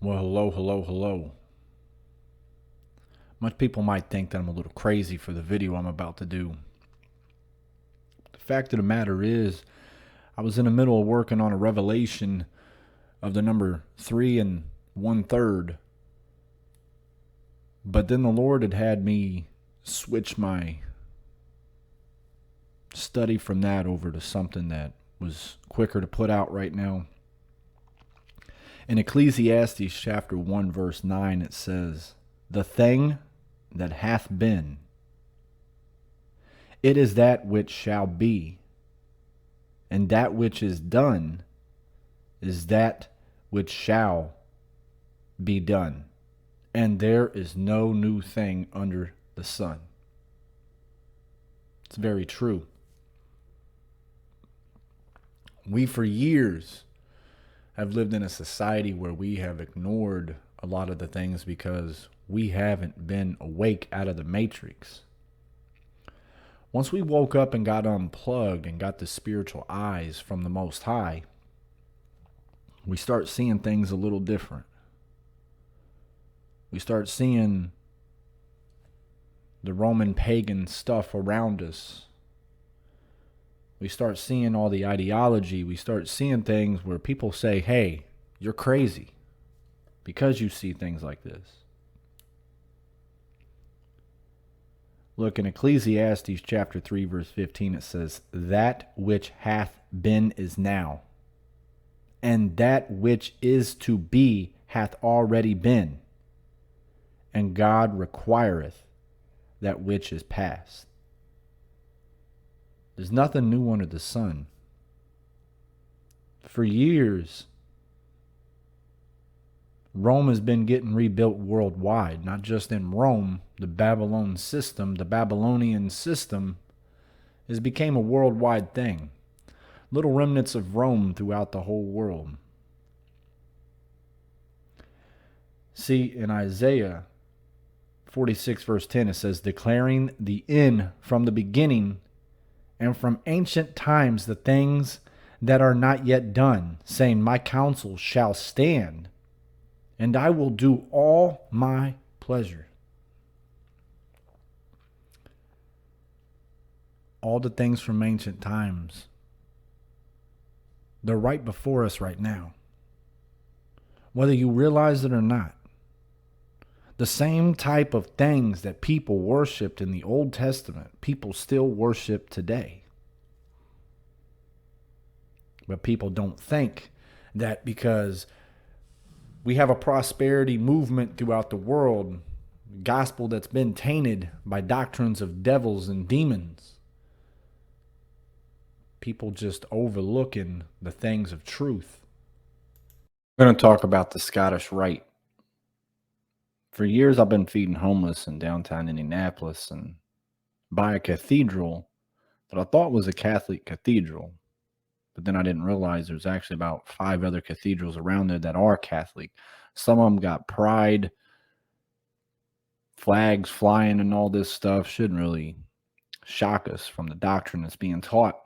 Well, hello, hello, hello. Much people might think that I'm a little crazy for the video I'm about to do. The fact of the matter is, I was in the middle of working on a revelation of the number 3 1/3, but then the Lord had me switch my study from that over to something that was quicker to put out right now. In Ecclesiastes chapter 1 verse 9 it says, "The thing that hath been, it is that which shall be, and that which is done is that which shall be done. And there is no new thing under the sun." It's very true. We, for years, have lived in a society where we have ignored a lot of the things because we haven't been awake out of the matrix. Once we woke up and got unplugged and got the spiritual eyes from the Most High, we start seeing things a little different. We start seeing the Roman pagan stuff around us. We start seeing all the ideology. We start seeing things where people say, hey, you're crazy because you see things like this. Look, in Ecclesiastes chapter 3, verse 15, it says, "That which hath been is now, and that which is to be hath already been, and God requireth that which is past." There's nothing new under the sun. For years, Rome has been getting rebuilt worldwide, not just in Rome. The Babylonian system has become a worldwide thing. Little remnants of Rome throughout the whole world. See, in Isaiah 46 verse 10, it says, "Declaring the end from the beginning, and from ancient times the things that are not yet done, saying, My counsel shall stand, and I will do all my pleasure." All the things from ancient times, they're right before us right now, whether you realize it or not. The same type of things that people worshipped in the Old Testament, people still worship today. But people don't think that because we have a prosperity movement throughout the world, gospel that's been tainted by doctrines of devils and demons, people just overlooking the things of truth. We're going to talk about the Scottish Rite. For years, I've been feeding homeless in downtown Indianapolis and by a cathedral that I thought was a Catholic cathedral. But then I didn't realize there's actually about 5 other cathedrals around there that are Catholic. Some of them got pride, flags flying and all this stuff. Shouldn't really shock us from the doctrine that's being taught.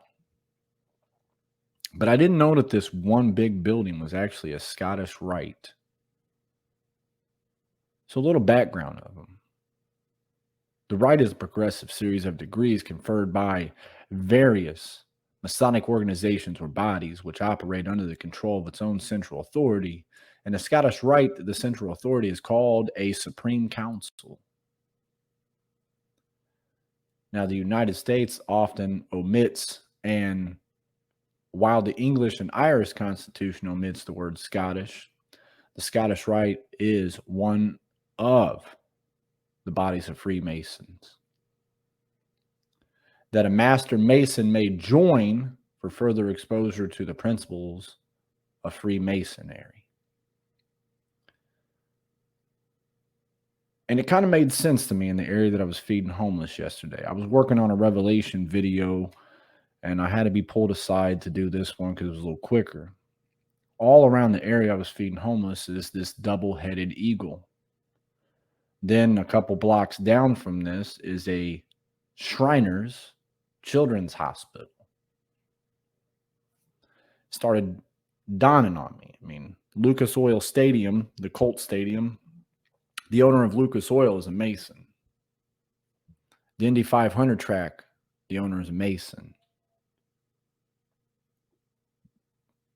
But I didn't know that this one big building was actually a Scottish Rite. So a little background of them. The Rite is a progressive series of degrees conferred by various Masonic organizations or bodies which operate under the control of its own central authority. In the Scottish Rite, the central authority is called a Supreme Council. Now, the United States often omits, and while the English and Irish Constitution omits the word Scottish, the Scottish Rite is one of the bodies of Freemasons that a Master Mason may join for further exposure to the principles of Freemasonry. And it kind of made sense to me in the area that I was feeding homeless yesterday. I was working on a revelation video, and I had to be pulled aside to do this one because it was a little quicker. All around the area I was feeding homeless is this double-headed eagle. Then a couple blocks down from this is a Shriners Children's Hospital. Started dawning on me. I mean, Lucas Oil Stadium, the Colt Stadium, the owner of Lucas Oil is a Mason. The Indy 500 track, the owner is a Mason.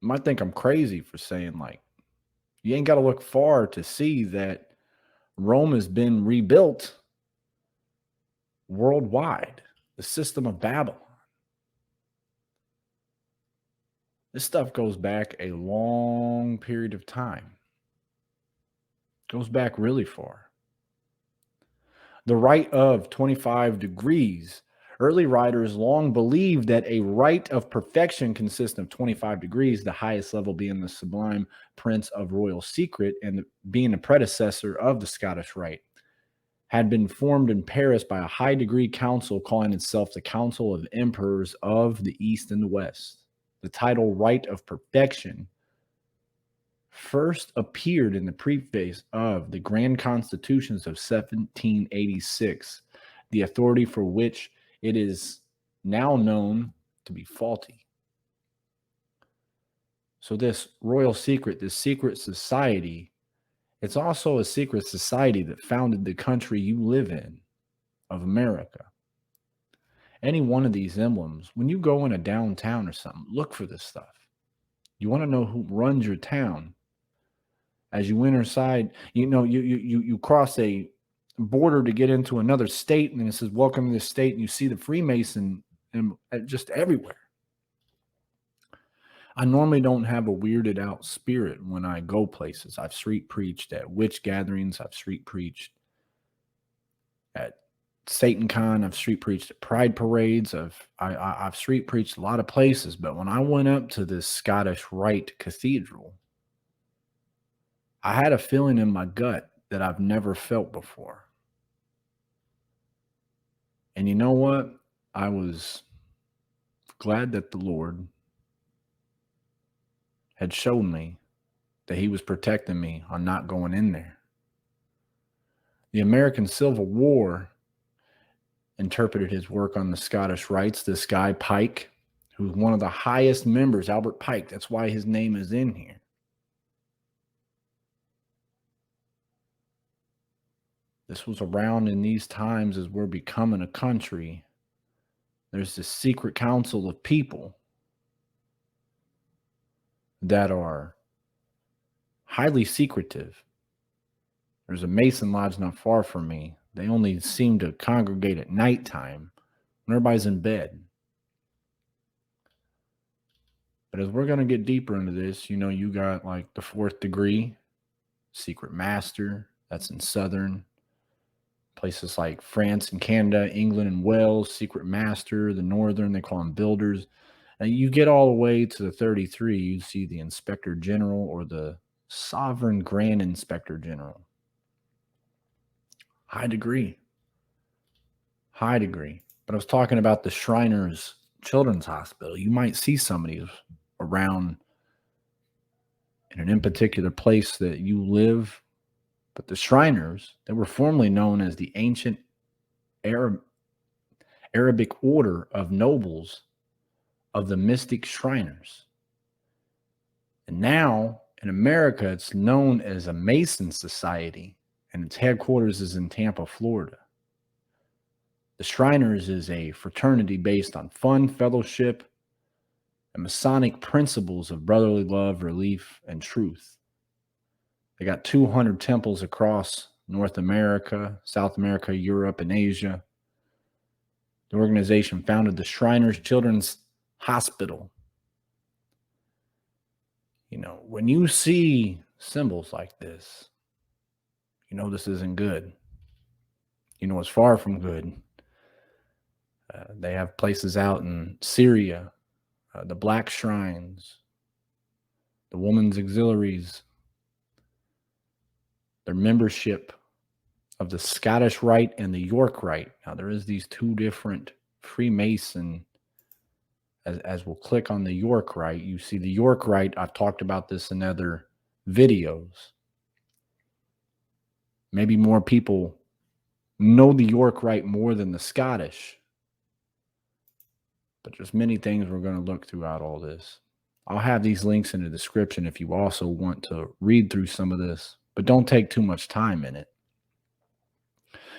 You might think I'm crazy for saying, like, you ain't got to look far to see that Rome has been rebuilt worldwide. The system of Babylon. This stuff goes back a long period of time. Goes back really far. The rite of 25 degrees. Early writers long believed that a rite of perfection consists of 25 degrees, the highest level being the sublime prince of royal secret and being the predecessor of the Scottish Rite, had been formed in Paris by a high degree council calling itself the Council of Emperors of the East and the West. The title Rite of Perfection first appeared in the preface of the Grand Constitutions of 1786, the authority for which it is now known to be faulty. So this royal secret, this secret society, it's also a secret society that founded the country you live in, of America. Any one of these emblems, when you go in a downtown or something, look for this stuff. You want to know who runs your town. As you enter inside, you cross a border to get into another state, and it says, welcome to this state, and you see the Freemason just everywhere. I normally don't have a weirded out spirit when I go places. I've street preached at witch gatherings. I've street preached at SatanCon. I've street preached at pride parades. I've street preached a lot of places. But when I went up to this Scottish Rite cathedral, I had a feeling in my gut that I've never felt before. And you know what? I was glad that the Lord had shown me that he was protecting me on not going in there. The American Civil War interpreted his work on the Scottish Rites. This guy, Pike, who's one of the highest members, Albert Pike, that's why his name is in here. This was around in these times as we're becoming a country. There's this secret council of people that are highly secretive. There's a Mason lodge not far from me. They only seem to congregate at nighttime when everybody's in bed. But as we're going to get deeper into this, you got like the 4th degree, secret master, that's in southern places like France and Canada, England and Wales, secret master, the northern, they call them builders. And you get all the way to the 33, you see the inspector general or the sovereign grand inspector general. High degree. But I was talking about the Shriners Children's Hospital. You might see some of these around in an in particular place that you live. But the Shriners, they were formerly known as the ancient Arabic order of nobles of the mystic Shriners. And now in America, it's known as a Mason Society, and its headquarters is in Tampa, Florida. The Shriners is a fraternity based on fun, fellowship, and Masonic principles of brotherly love, relief, and truth. They got 200 temples across North America, South America, Europe, and Asia. The organization founded the Shriners Children's Hospital. When you see symbols like this, this isn't good. It's far from good. They have places out in Syria, the Black Shrines, the Women's Auxiliaries, their membership of the Scottish Rite and the York Rite. Now, there is these two different Freemason. As we'll click on the York Rite, you see the York Rite. I've talked about this in other videos. Maybe more people know the York Rite more than the Scottish. But there's many things we're going to look throughout all this. I'll have these links in the description if you also want to read through some of this, but don't take too much time in it.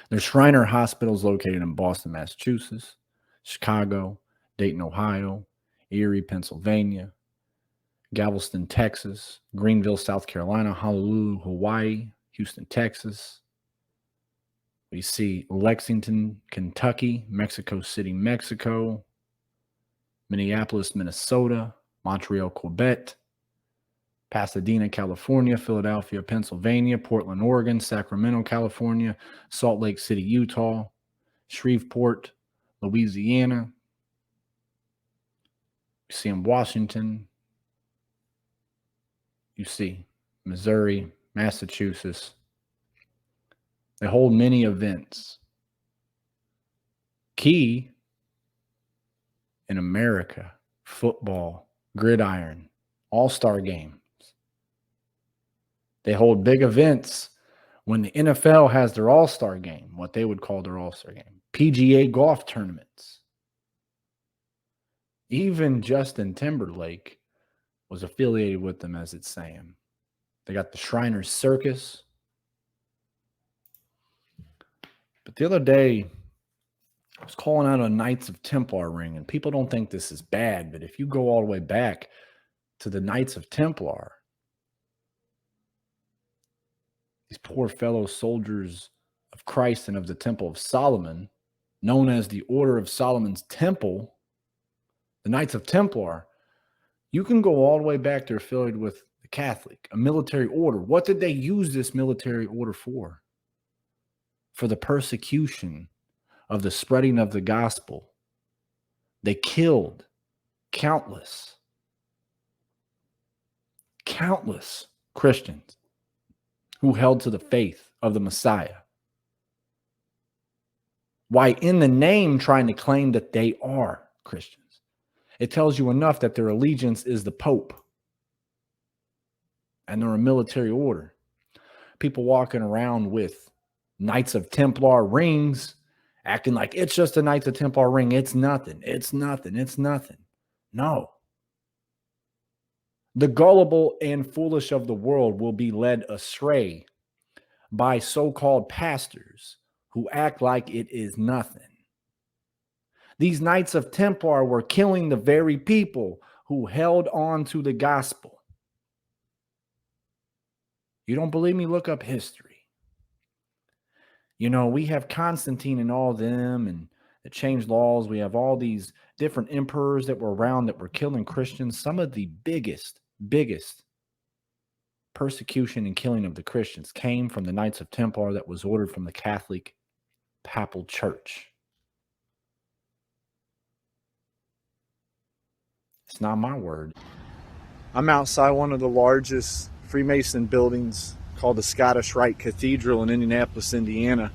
There's Shriner hospitals located in Boston, Massachusetts, Chicago, Dayton, Ohio, Erie, Pennsylvania, Galveston, Texas, Greenville, South Carolina, Honolulu, Hawaii, Houston, Texas. We see Lexington, Kentucky, Mexico City, Mexico, Minneapolis, Minnesota, Montreal, Quebec, Pasadena, California, Philadelphia, Pennsylvania, Portland, Oregon, Sacramento, California, Salt Lake City, Utah, Shreveport, Louisiana. You see in Washington. You see Missouri, Massachusetts. They hold many events. Key in America, football, gridiron, all-star games. They hold big events when the NFL has their all-star game, what they would call their all-star game. PGA golf tournaments. Even Justin Timberlake was affiliated with them, as it's saying. They got the Shriners Circus. But the other day, I was calling out a Knights of Templar ring, and people don't think this is bad, but if you go all the way back to the Knights of Templar, these poor fellow soldiers of Christ and of the Temple of Solomon, known as the Order of Solomon's Temple, the Knights of Templar, you can go all the way back. They're affiliated with the Catholic, a military order. What did they use this military order for? For the persecution of the spreading of the gospel. They killed countless Christians who held to the faith of the Messiah. Why, in the name, trying to claim that they are Christians. It tells you enough that their allegiance is the Pope. And they're a military order. People walking around with Knights of Templar rings, acting like it's just a Knights of Templar ring. It's nothing. It's nothing. It's nothing. No. The gullible and foolish of the world will be led astray by so-called pastors who act like it is nothing. These Knights of Templar were killing the very people who held on to the gospel. You don't believe me? Look up history. You know, we have Constantine and all them, and that changed laws. We have all these different emperors that were around that were killing Christians. Some of the biggest persecution and killing of the Christians came from the Knights of Templar that was ordered from the Catholic Papal Church. It's not my word. I'm outside one of the largest Freemason buildings called the Scottish Rite Cathedral in Indianapolis, Indiana.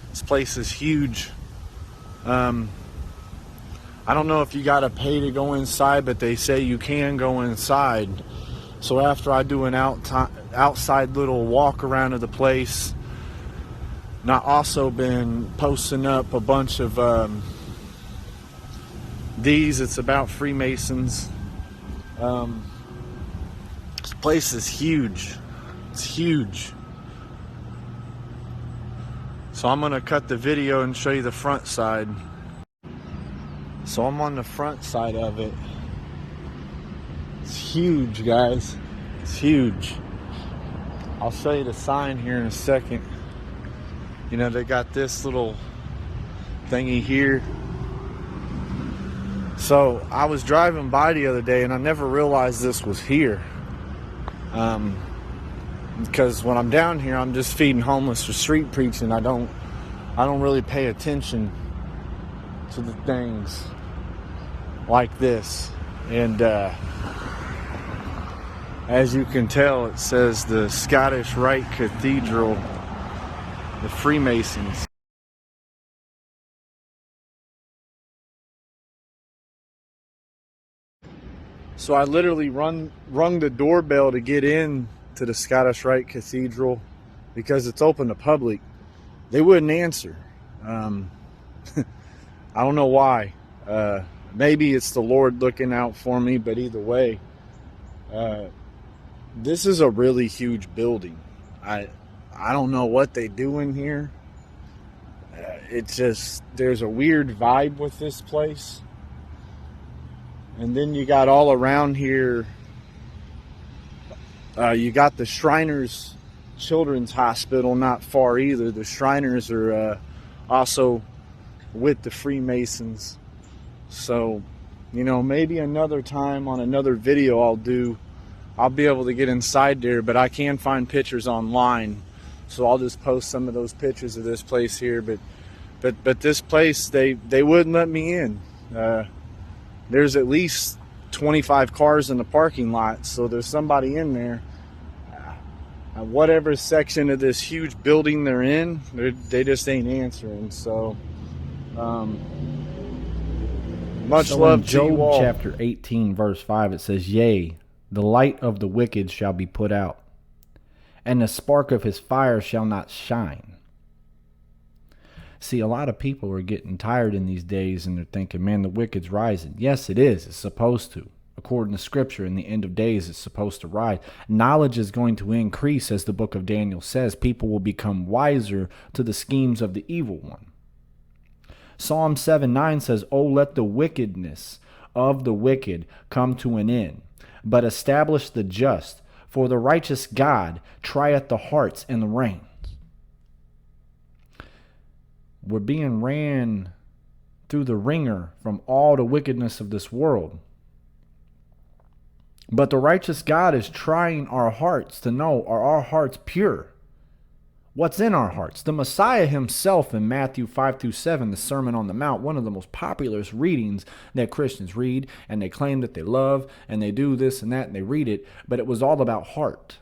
This place is huge. I don't know if you got to pay to go inside, but they say you can go inside. So after I do an outside little walk around of the place, and I've also been posting up a bunch of it's about Freemasons. This place is huge. It's huge. So I'm going to cut the video and show you the front side. So I'm on the front side of it. It's huge, guys. It's huge. I'll show you the sign here in a second. You know, they got this little thingy here. So I was driving by the other day and I never realized this was here. Because when I'm down here, I'm just feeding homeless or street preaching. I don't really pay attention to the things like this. And as you can tell, it says the Scottish Rite Cathedral, the Freemasons. So I literally rung the doorbell to get in to the Scottish Rite Cathedral because it's open to public. They wouldn't answer. I don't know why. Maybe it's the Lord looking out for me, but either way, this is a really huge building. I don't know what they do in here. It's just, there's a weird vibe with this place. And then you got all around here, you got the Shriners Children's Hospital not far either. The Shriners are also with the Freemasons. So, maybe another time on another video I'll be able to get inside there, but I can find pictures online. So I'll just post some of those pictures of this place here. But this place, they wouldn't let me in. There's at least 25 cars in the parking lot, so there's somebody in there. Whatever section of this huge building they're in, they just ain't answering. So, much love to you all. Job chapter 18, verse 5, it says, "Yea, the light of the wicked shall be put out, and the spark of his fire shall not shine." See, a lot of people are getting tired in these days, and they're thinking, man, the wicked's rising. Yes, it is. It's supposed to. According to Scripture, in the end of days, it's supposed to rise. Knowledge is going to increase, as the book of Daniel says. People will become wiser to the schemes of the evil one. Psalm 7:9 says, "Oh, let the wickedness of the wicked come to an end, but establish the just, for the righteous God trieth the hearts and the reins." We're being ran through the ringer from all the wickedness of this world. But the righteous God is trying our hearts to know, are our hearts pure? What's in our hearts? The Messiah himself in Matthew 5-7, the Sermon on the Mount, one of the most popular readings that Christians read, and they claim that they love, and they do this and that, and they read it, but it was all about heart.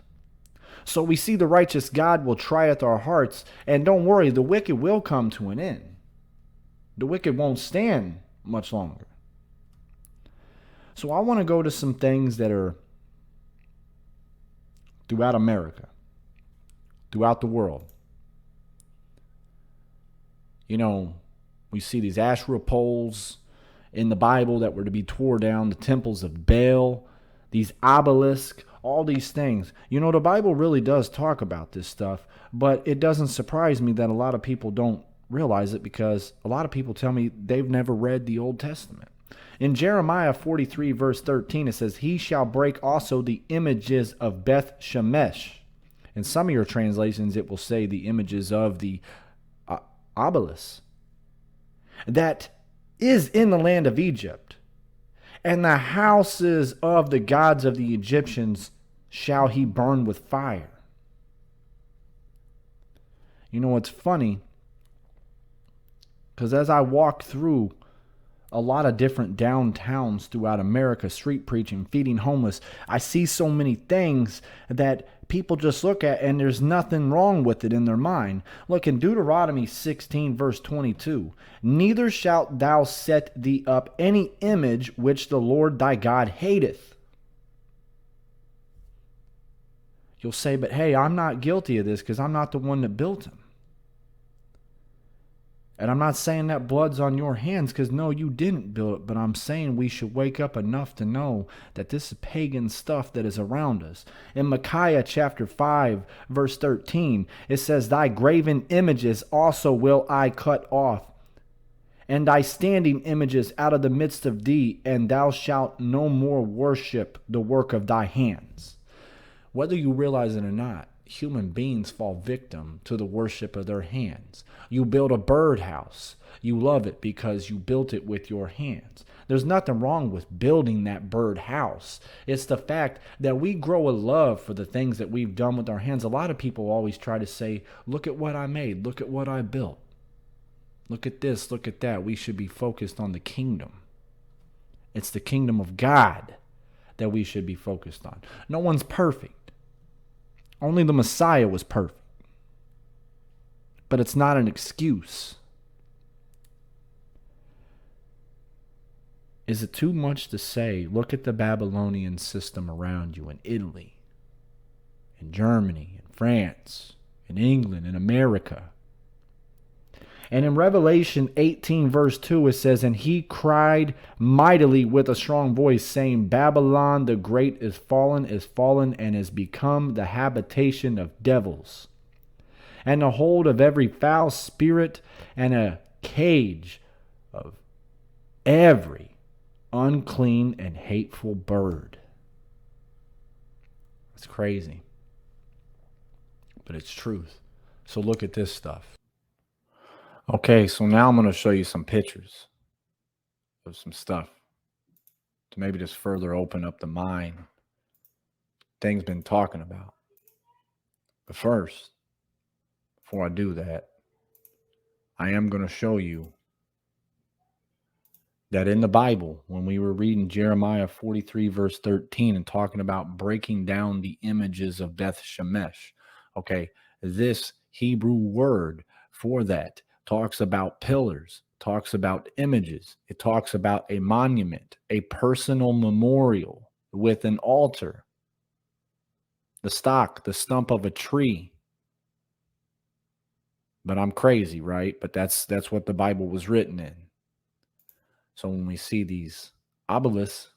So we see the righteous God will trieth our hearts, and don't worry, the wicked will come to an end. The wicked won't stand much longer. So I want to go to some things that are throughout America, throughout the world. We see these Asherah poles in the Bible that were to be torn down, the temples of Baal, these obelisks, all these things. The Bible really does talk about this stuff, but it doesn't surprise me that a lot of people don't realize it, because a lot of people tell me they've never read the Old Testament. In Jeremiah 43, verse 13, it says, "He shall break also the images of Beth Shemesh." In some of your translations, it will say the images of the obelisks that is in the land of Egypt, and the houses of the gods of the Egyptians shall he burn with fire. It's funny, because as I walk through a lot of different downtowns throughout America, street preaching, feeding homeless, I see so many things that people just look at and there's nothing wrong with it in their mind. Look in Deuteronomy 16, verse 22. "Neither shalt thou set thee up any image which the Lord thy God hateth." You'll say, but hey, I'm not guilty of this because I'm not the one that built him. And I'm not saying that blood's on your hands, because no, you didn't build it. But I'm saying we should wake up enough to know that this is pagan stuff that is around us. In Micaiah chapter 5, verse 13, it says, "Thy graven images also will I cut off, and thy standing images out of the midst of thee, and thou shalt no more worship the work of thy hands." Whether you realize it or not, human beings fall victim to the worship of their hands. You build a birdhouse. You love it because you built it with your hands. There's nothing wrong with building that birdhouse. It's the fact that we grow a love for the things that we've done with our hands. A lot of people always try to say, look at what I made. Look at what I built. Look at this. Look at that. We should be focused on the kingdom. It's the kingdom of God that we should be focused on. No one's perfect. Only the Messiah was perfect. But it's not an excuse. Is it too much to say, look at the Babylonian system around you in Italy, in Germany, in France, in England, in America? And in Revelation 18, verse 2, it says, "And he cried mightily with a strong voice, saying, Babylon the great is fallen, and is become the habitation of devils, and the hold of every foul spirit, and a cage of every unclean and hateful bird." It's crazy, but it's truth. So look at this stuff. Okay, so now I'm going to show you some pictures of some stuff to maybe just further open up the mind, things been talking about. But first, before I do that, I am going to show you that in the Bible, when we were reading Jeremiah 43, verse 13, and talking about breaking down the images of Beth Shemesh, okay, this Hebrew word for that talks about pillars, talks about images. It talks about a monument, a personal memorial with an altar, the stump of a tree. But I'm crazy, right? But that's what the Bible was written in. So when we see these obelisks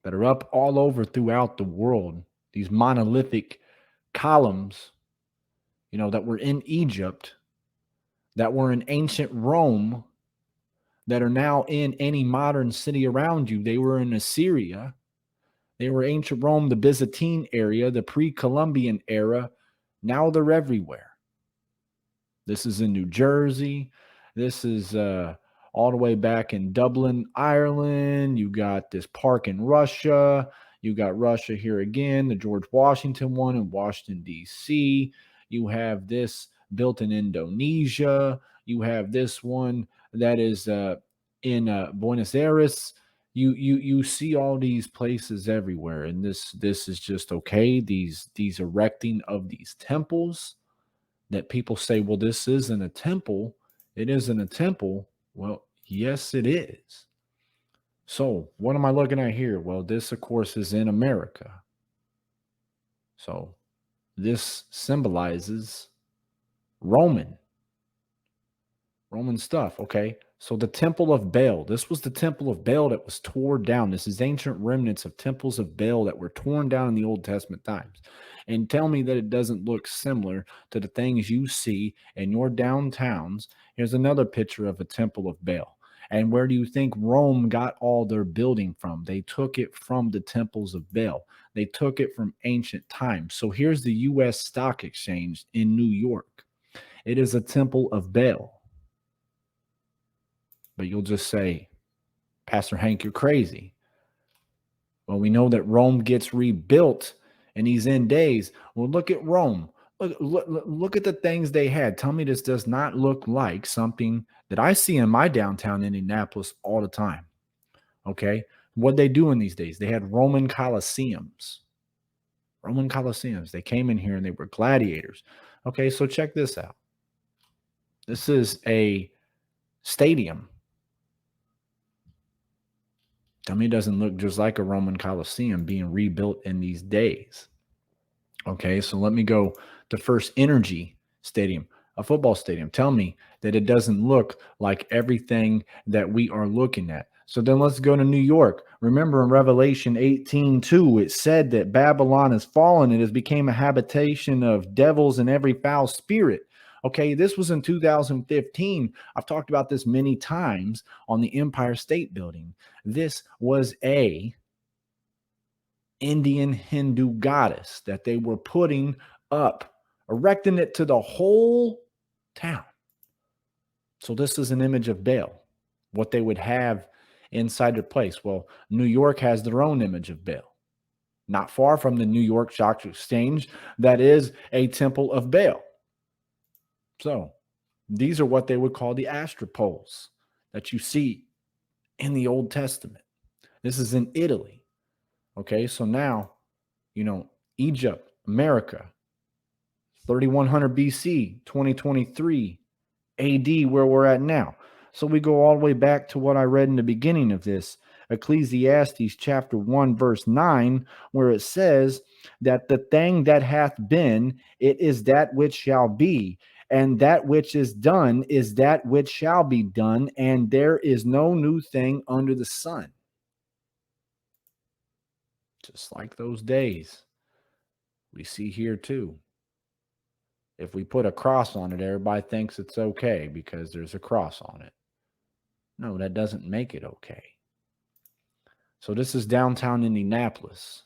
that are up all over throughout the world, these monolithic columns, that were in Egypt, that were in ancient Rome, that are now in any modern city around you. They were in Assyria. They were ancient Rome, the Byzantine area, the pre-Columbian era. Now they're everywhere. This is in New Jersey. This is all the way back in Dublin, Ireland. You got this park in Russia. You got Russia here again, the George Washington one in Washington, D.C. You have this built in Indonesia. You have this one that is in Buenos Aires. You see all these places everywhere, and this is just okay. These erecting of these temples that people say, well, this isn't a temple. It isn't a temple. Well, yes, it is. So what am I looking at here? Well, this, of course, is in America. So this symbolizes Roman stuff, okay? So the Temple of Baal, this was the Temple of Baal that was torn down. This is ancient remnants of temples of Baal that were torn down in the Old Testament times. And tell me that it doesn't look similar to the things you see in your downtowns. Here's another picture of a Temple of Baal. And where do you think Rome got all their building from? They took it from the temples of Baal. They took it from ancient times. So here's the U.S. Stock Exchange in New York. It is a Temple of Baal. But you'll just say, Pastor Hank, you're crazy. Well, we know that Rome gets rebuilt in these end days. Well, look at Rome. Look at the things they had. Tell me this does not look like something that I see in my downtown Indianapolis all the time. Okay? What they do in these days? They had Roman Colosseums. They came in here and they were gladiators. Okay, so check this out. This is a stadium. Tell me it doesn't look just like a Roman Colosseum being rebuilt in these days. Okay, so let me go to First Energy Stadium, a football stadium. Tell me that it doesn't look like everything that we are looking at. So then let's go to New York. Remember in Revelation 18:2, it said that Babylon has fallen. It has become a habitation of devils and every foul spirit. Okay, this was in 2015. I've talked about this many times on the Empire State Building. This was a Indian Hindu goddess that they were putting up, erecting it to the whole town. So this is an image of Baal, what they would have inside their place. Well, New York has their own image of Baal. Not far from the New York Stock Exchange, that is a temple of Baal. So these are what they would call the astropoles that you see in the Old Testament. This is in Italy. Okay, so now, Egypt, America, 3100 BC, 2023 AD, where we're at now. So we go all the way back to what I read in the beginning of this, Ecclesiastes chapter 1, verse 9, where it says that the thing that hath been, it is that which shall be. And that which is done is that which shall be done, and there is no new thing under the sun. Just like those days we see here too. If we put a cross on it, everybody thinks it's okay because there's a cross on it. No, that doesn't make it okay. So this is downtown Indianapolis.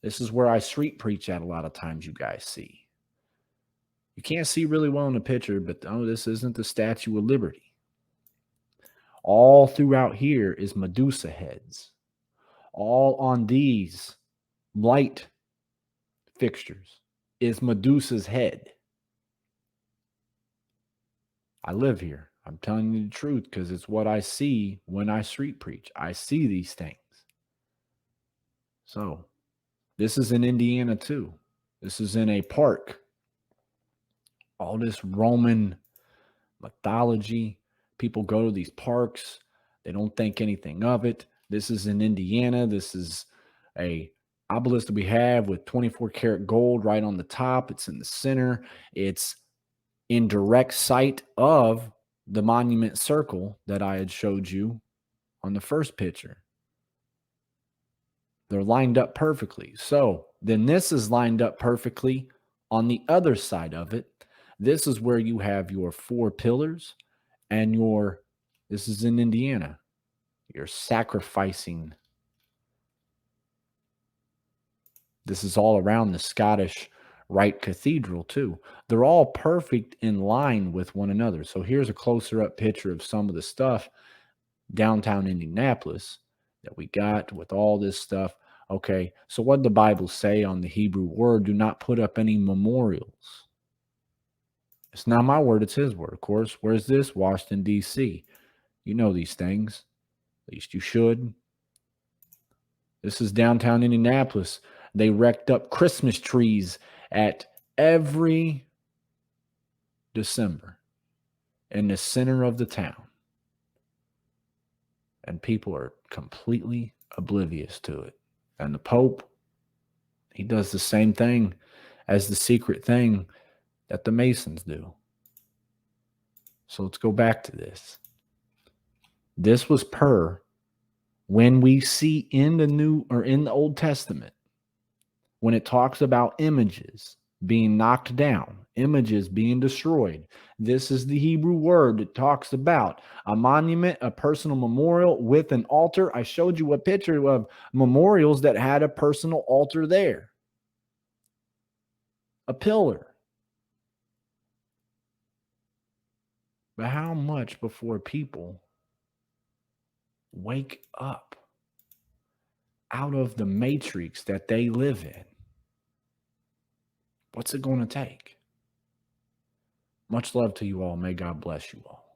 This is where I street preach at a lot of times, you guys see. You can't see really well in the picture, but this isn't the Statue of Liberty. All throughout here is Medusa heads. All on these light fixtures is Medusa's head. I live here. I'm telling you the truth because it's what I see when I street preach. I see these things. So this is in Indiana too. This is in a park. All this Roman mythology. People go to these parks. They don't think anything of it. This is in Indiana. This is a obelisk that we have with 24 karat gold right on the top. It's in the center. It's in direct sight of the monument circle that I had showed you on the first picture. They're lined up perfectly. So then this is lined up perfectly on the other side of it. This is where you have your 4 pillars and this is in Indiana. You're sacrificing. This is all around the Scottish Rite Cathedral too. They're all perfect in line with one another. So here's a closer up picture of some of the stuff downtown Indianapolis that we got with all this stuff. Okay, so what did the Bible say on the Hebrew word? Do not put up any memorials. It's not my word, it's his word, of course. Where's this? Washington, D.C. You know these things. At least you should. This is downtown Indianapolis. They wrecked up Christmas trees at every December in the center of the town. And people are completely oblivious to it. And the Pope, he does the same thing as the secret thing that the Masons do. So let's go back to this. This was when we see in the Old Testament, when it talks about images being knocked down, images being destroyed. This is the Hebrew word that talks about a monument, a personal memorial with an altar. I showed you a picture of memorials that had a personal altar there. A pillar. But how much before people wake up out of the matrix that they live in? What's it going to take? Much love to you all. May God bless you all.